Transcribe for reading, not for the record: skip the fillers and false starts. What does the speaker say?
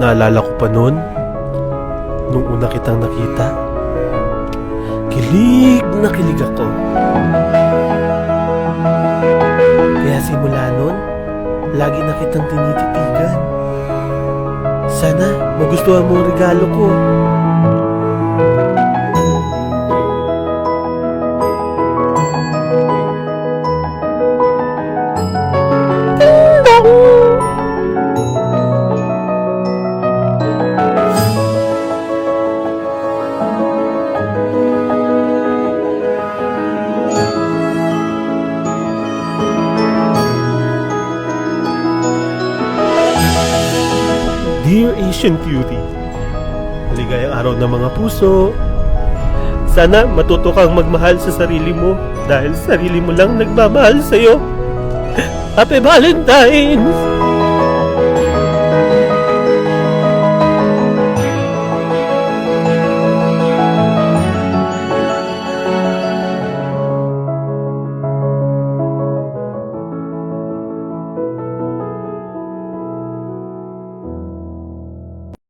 Naalala ko pa noon, nung una kitang nakita, kilig na kilig ako. Kaya simula noon, lagi na kitang tinititigan. Sana magustuhan mo ang regalo ko. Dear Asian Cutie, maligayang araw ng mga puso. Sana matuto kang magmahal sa sarili mo dahil sarili mo lang nagmamahal sa'yo. Happy Valentine's!